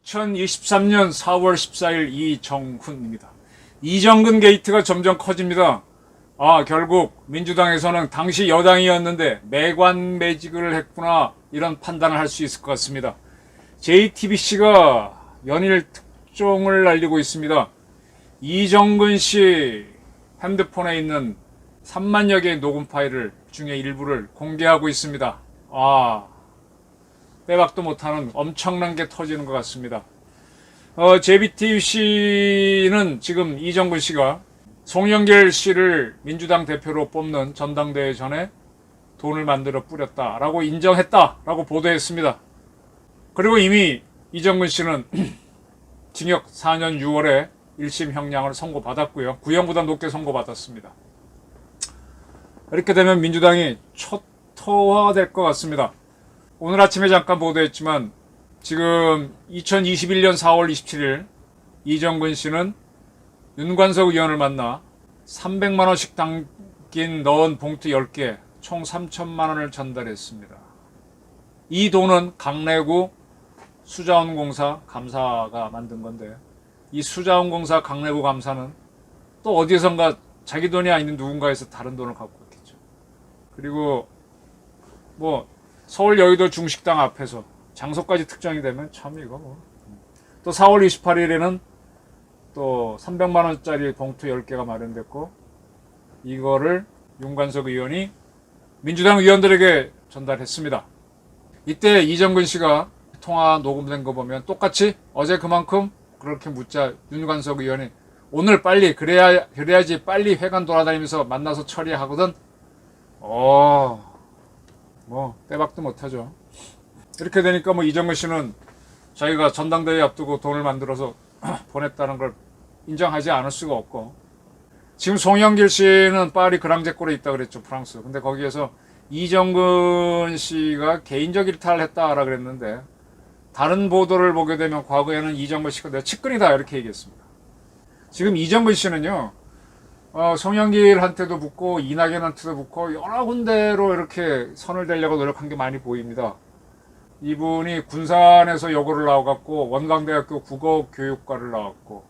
(2023년 4월 14일) 이정훈입니다. 이정근 게이트가 점점 커집니다. 결국 민주당에서는 당시 여당이었는데 매관매직을 했구나, 이런 판단을 할 수 있을 것 같습니다. JTBC가 연일 특종을 날리고 있습니다. 이정근 씨 핸드폰에 있는 3만여 개의 녹음 파일을 중에 일부를 공개하고 있습니다. 빼박도 못하는 엄청난 게 터지는 것 같습니다. JTBC는 지금 이정근 씨가 송영길 씨를 민주당 대표로 뽑는 전당대회 전에 돈을 만들어 뿌렸다라고 인정했다라고 보도했습니다. 그리고 이미 이정근 씨는 징역 4년 6월에 1심 형량을 선고받았고요. 구형보다 높게 선고받았습니다. 이렇게 되면 민주당이 초토화될 것 같습니다. 오늘 아침에 잠깐 보도했지만 지금 2021년 4월 27일 이정근 씨는 윤관석 의원을 만나 300만원씩 담긴 넣은 봉투 10개 총 3천만원을 전달했습니다. 이 돈은 강래구 수자원공사 감사가 만든 건데, 이 수자원공사 강래구 감사는 또 어디선가 자기 돈이 아닌 누군가에서 다른 돈을 갖고 있겠죠. 그리고 서울 여의도 중식당 앞에서 장소까지 특정이 되면 참 이거 또 4월 28일에는 또 300만원짜리 봉투 10개가 마련됐고, 이거를 윤관석 의원이 민주당 의원들에게 전달했습니다. 이때 이정근 씨가 통화 녹음된 거 보면 똑같이 어제 그만큼 그렇게 묻자 윤관석 의원이 오늘 빨리 그래야지 빨리 회관 돌아다니면서 만나서 처리하거든. 빼박도 못하죠. 이렇게 되니까 이정근 씨는 자기가 전당대회 앞두고 돈을 만들어서 보냈다는 걸 인정하지 않을 수가 없고, 지금 송영길 씨는 파리 그랑제골에 있다 그랬죠, 프랑스. 근데 거기에서 이정근 씨가 개인적 일탈을 했다라 그랬는데, 다른 보도를 보게 되면 과거에는 이정근 씨가 내가 측근이다 이렇게 얘기했습니다. 지금 이정근 씨는요, 송영길한테도 묻고 이낙연한테도 묻고 여러 군데로 이렇게 선을 대려고 노력한 게 많이 보입니다. 이분이 군산에서 여고를 나와갖고 원광대학교 국어교육과를 나왔고,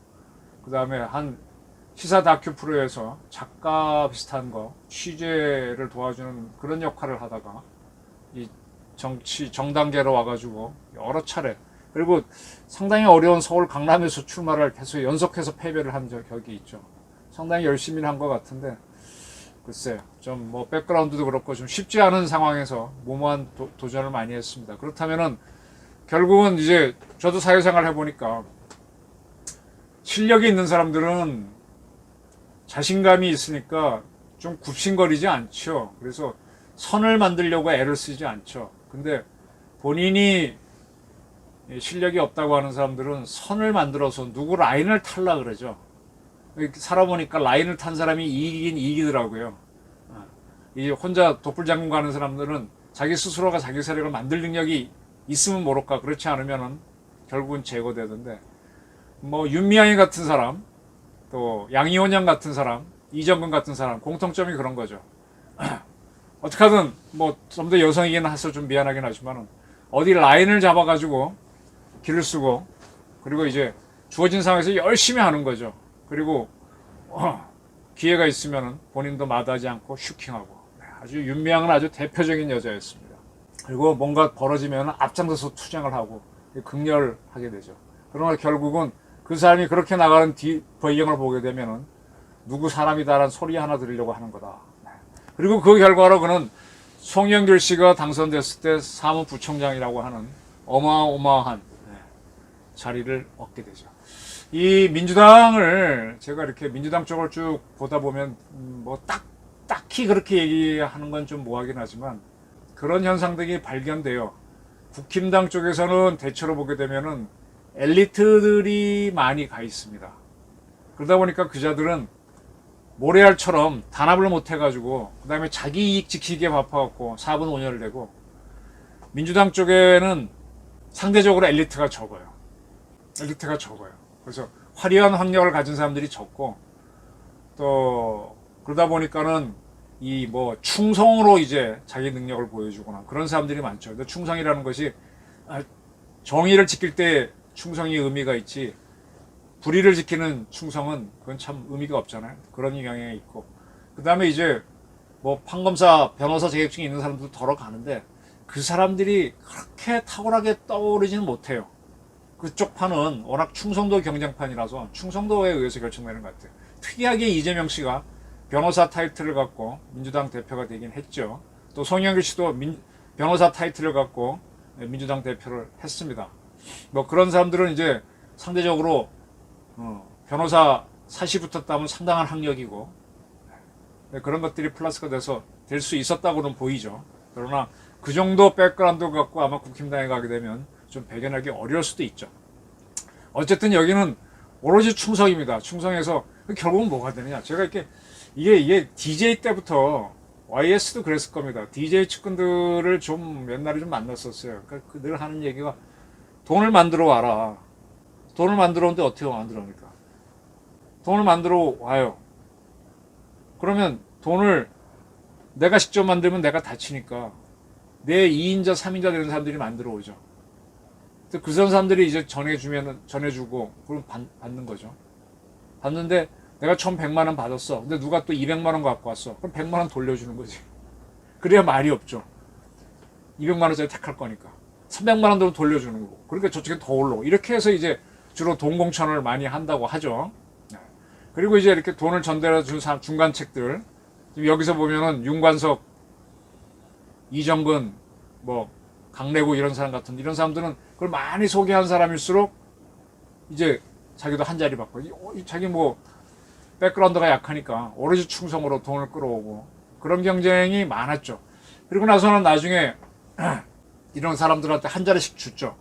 그 다음에 한 시사 다큐 프로에서 작가 비슷한 거 취재를 도와주는 그런 역할을 하다가 이 정당계로 와가지고 여러 차례, 그리고 상당히 어려운 서울 강남에서 출마를 계속 연속해서 패배를 한 적이 있죠. 상당히 열심히 한 것 같은데, 글쎄 좀 백그라운드도 그렇고 좀 쉽지 않은 상황에서 무모한 도전을 많이 했습니다. 그렇다면은 결국은 이제 저도 사회생활 해보니까 실력이 있는 사람들은 자신감이 있으니까 좀 굽신거리지 않죠. 그래서 선을 만들려고 애를 쓰지 않죠. 근데 본인이 실력이 없다고 하는 사람들은 선을 만들어서 누구 라인을 탈라 그러죠. 살아보니까 라인을 탄 사람이 이기긴 이기더라고요. 이 혼자 독불장군 가는 사람들은 자기 스스로가 자기 세력을 만들 능력이 있으면 모를까, 그렇지 않으면은 결국은 제거되던데, 윤미향이 같은 사람, 또 양이온양 같은 사람, 이정근 같은 사람, 공통점이 그런 거죠. 어떻게든 좀 더 여성이긴 해서 좀 미안하긴 하지만은 어디 라인을 잡아가지고 길을 쓰고, 그리고 이제 주어진 상황에서 열심히 하는 거죠. 그리고 기회가 있으면 본인도 마다하지 않고 슈킹하고, 아주 윤미향은 아주 대표적인 여자였습니다. 그리고 뭔가 벌어지면 앞장서서 투쟁을 하고 극렬하게 되죠. 그러나 결국은 그 사람이 그렇게 나가는 배경을 보게 되면은 누구 사람이다라는 소리 하나 들으려고 하는 거다. 그리고 그 결과로 그는 송영길 씨가 당선됐을 때 사무부총장이라고 하는 어마어마한 자리를 얻게 되죠. 이 민주당을 제가 이렇게 민주당 쪽을 쭉 보다 보면 딱히 그렇게 얘기하는 건 좀 뭐하긴 하지만 그런 현상들이 발견돼요. 국힘당 쪽에서는 대체로 보게 되면은 엘리트들이 많이 가 있습니다. 그러다 보니까 그자들은 모래알처럼 단합을 못 해가지고 그 다음에 자기 이익 지키기에 바빠갖고 4분 5년을 내고, 민주당 쪽에는 상대적으로 엘리트가 적어요. 그래서 화려한 학력을 가진 사람들이 적고, 또 그러다 보니까는 이 뭐 충성으로 이제 자기 능력을 보여주거나 그런 사람들이 많죠. 근데 충성이라는 것이 정의를 지킬 때 충성이 의미가 있지, 불의를 지키는 충성은 그건 참 의미가 없잖아요. 그런 경향이 있고, 그 다음에 이제 뭐 판검사, 변호사 자격증이 있는 사람들도 덜어 가는데 그 사람들이 그렇게 탁월하게 떠오르지는 못해요. 그쪽 판은 워낙 충성도 경쟁판이라서 충성도에 의해서 결정되는 것 같아요. 특이하게 이재명 씨가 변호사 타이틀을 갖고 민주당 대표가 되긴 했죠. 또 송영길 씨도 변호사 타이틀을 갖고 민주당 대표를 했습니다. 뭐 그런 사람들은 이제 상대적으로 변호사 사시 붙었다면 상당한 학력이고 그런 것들이 플러스가 돼서 될 수 있었다고는 보이죠. 그러나 그 정도 백그라운드 갖고 아마 국힘당에 가게 되면 좀 배견하기 어려울 수도 있죠. 어쨌든 여기는 오로지 충성입니다. 충성해서 결국은 뭐가 되느냐. 제가 이게 DJ 때부터 YS도 그랬을 겁니다. DJ 측근들을 좀 옛날에 좀 만났었어요. 그러니까 늘 하는 얘기가 돈을 만들어 와라. 돈을 만들어 오는데 어떻게 만들어옵니까? 돈을 만들어 와요. 그러면 돈을 내가 직접 만들면 내가 다치니까 내 2인자, 3인자 되는 사람들이 만들어 오죠. 그 사람들이 이제 전해주고, 그럼 받는 거죠. 받는데 내가 처음 100만 원 받았어. 근데 누가 또 200만 원 갖고 왔어. 그럼 100만 원 돌려주는 거지. 그래야 말이 없죠. 200만 원짜리 택할 거니까. 300만 원 더 돌려주는 거고. 그러니까 저쪽에 더 올라오고. 이렇게 해서 이제 주로 돈 공천을 많이 한다고 하죠. 그리고 이제 이렇게 돈을 전달해 준 중간책들. 지금 여기서 보면은 윤관석, 이정근, 뭐 강래구 이런 사람 같은 이런 사람들은 그걸 많이 소개한 사람일수록 이제 자기도 한 자리 받고 자기 뭐 백그라운드가 약하니까 오로지 충성으로 돈을 끌어오고 그런 경쟁이 많았죠. 그리고 나서는 나중에 이런 사람들한테 한 자리씩 줬죠.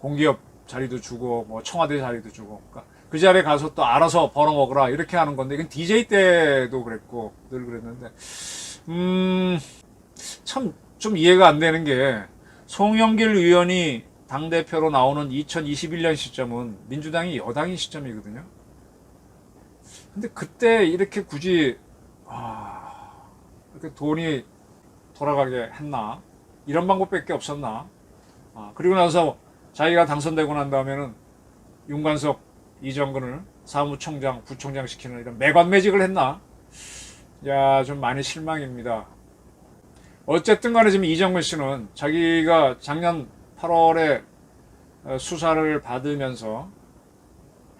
공기업 자리도 주고 뭐 청와대 자리도 주고 그러니까 그 자리에 가서 또 알아서 벌어먹으라 이렇게 하는 건데 이건 DJ 때도 그랬고 늘 그랬는데 참 좀 이해가 안 되는 게 송영길 의원이 당대표로 나오는 2021년 시점은 민주당이 여당인 시점이거든요. 근데 그때 이렇게 굳이 이렇게 돈이 돌아가게 했나? 이런 방법밖에 없었나? 그리고 나서 자기가 당선되고 난 다음에는 윤관석, 이정근을 사무총장, 부총장 시키는 이런 매관매직을 했나? 야, 좀 많이 실망입니다. 어쨌든 간에 지금 이정근 씨는 자기가 작년 8월에 수사를 받으면서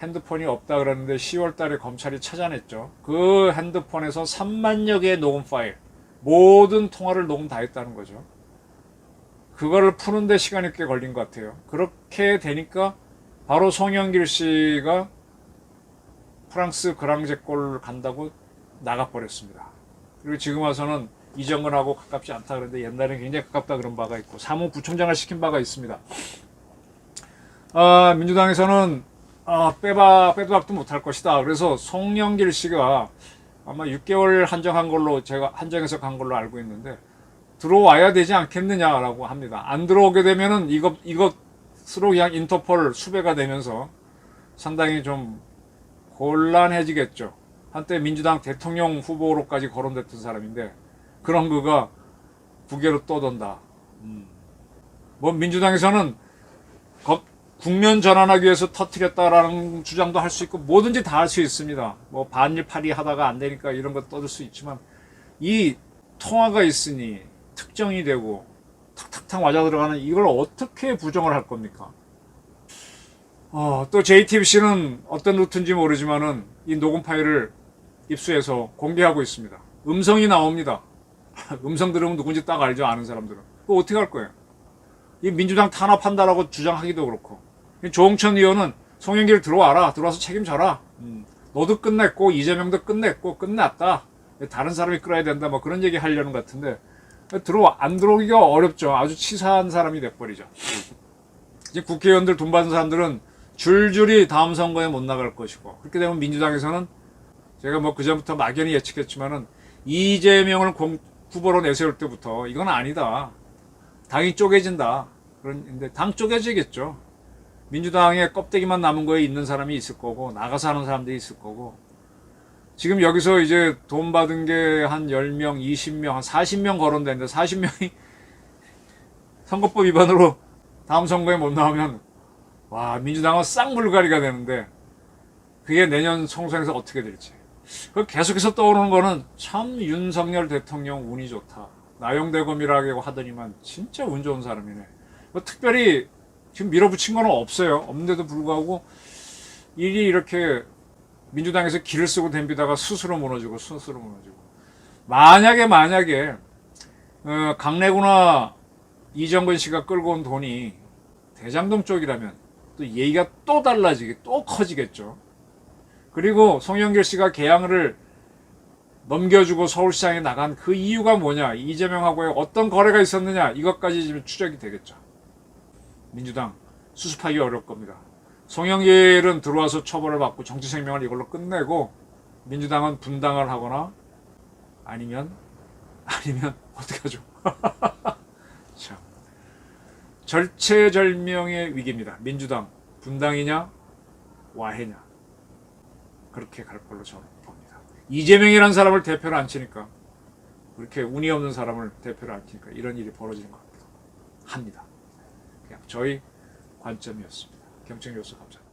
핸드폰이 없다 그랬는데 10월 달에 검찰이 찾아냈죠. 그 핸드폰에서 3만여 개의 녹음 파일, 모든 통화를 녹음 다 했다는 거죠. 그거를 푸는데 시간이 꽤 걸린 것 같아요. 그렇게 되니까 바로 송영길 씨가 프랑스 그랑제골 간다고 나가버렸습니다. 그리고 지금 와서는 이정근하고 가깝지 않다 그러는데 옛날에는 굉장히 가깝다 그런 바가 있고 사무부총장을 시킨 바가 있습니다. 민주당에서는 빼도 박도 못할 것이다. 그래서 송영길 씨가 아마 6개월 한정한 걸로 제가 한정해서 간 걸로 알고 있는데 들어와야 되지 않겠느냐라고 합니다. 안 들어오게 되면은 이것으로 그냥 인터폴 수배가 되면서 상당히 좀 곤란해지겠죠. 한때 민주당 대통령 후보로까지 거론됐던 사람인데 그런 거가 국외로 떠돈다. 뭐 민주당에서는 국면 전환하기 위해서 터뜨렸다라는 주장도 할 수 있고 뭐든지 다 할 수 있습니다. 뭐 반일파리 하다가 안 되니까 이런 거 떠들 수 있지만 이 통화가 있으니 특정이 되고 탁탁탁 맞아 들어가는 이걸 어떻게 부정을 할 겁니까? 또 JTBC는 어떤 루트인지 모르지만은 이 녹음 파일을 입수해서 공개하고 있습니다. 음성이 나옵니다. 음성 들으면 누군지 딱 알죠, 아는 사람들은. 그거 어떻게 할 거예요? 이 민주당 탄압한다라고 주장하기도 그렇고. 조홍천 의원은 송영길 들어와라, 들어와서 책임져라. 너도 끝냈고 이재명도 끝냈고 끝났다. 다른 사람이 끌어야 된다, 뭐 그런 얘기 하려는 것 같은데 안 들어오기가 어렵죠. 아주 치사한 사람이 돼버리죠. 이제 국회의원들 돈 받은 사람들은 줄줄이 다음 선거에 못 나갈 것이고 그렇게 되면 민주당에서는 제가 뭐 그전부터 막연히 예측했지만은 이재명을 후보로 내세울 때부터 이건 아니다. 당이 쪼개진다. 그런데 당 쪼개지겠죠. 민주당의 껍데기만 남은 거에 있는 사람이 있을 거고 나가서 하는 사람들이 있을 거고 지금 여기서 이제 돈 받은 게 한 10명, 20명, 한 40명 거론되는데 40명이 선거법 위반으로 다음 선거에 못 나오면 와, 민주당은 쌍물갈이가 되는데 그게 내년 총선에서 어떻게 될지. 그 계속해서 떠오르는 거는 참 윤석열 대통령 운이 좋다. 나용대검이라고 하더니만 진짜 운 좋은 사람이네. 뭐 특별히 지금 밀어붙인 건 없어요. 없는데도 불구하고 일이 이렇게 민주당에서 길을 쓰고 덤비다가 스스로 무너지고 만약에 강래구나 이정근 씨가 끌고 온 돈이 대장동 쪽이라면 또 얘기가 또 달라지게 또 커지겠죠. 그리고 송영길 씨가 계양을 넘겨주고 서울시장에 나간 그 이유가 뭐냐, 이재명하고의 어떤 거래가 있었느냐, 이것까지 지금 추적이 되겠죠. 민주당 수습하기 어려울 겁니다. 송영길은 들어와서 처벌을 받고 정치 생명을 이걸로 끝내고 민주당은 분당을 하거나 아니면 어떻게 하죠? 참 절체절명의 위기입니다. 민주당 분당이냐 와해냐 그렇게 갈 걸로 저는 봅니다. 이재명이라는 사람을 대표로 안 치니까 그렇게 운이 없는 사람을 대표로 안 치니까 이런 일이 벌어지는 것 같기도 합니다. 그냥 저희 관점이었습니다. 경청해 주셔서 감사합니다.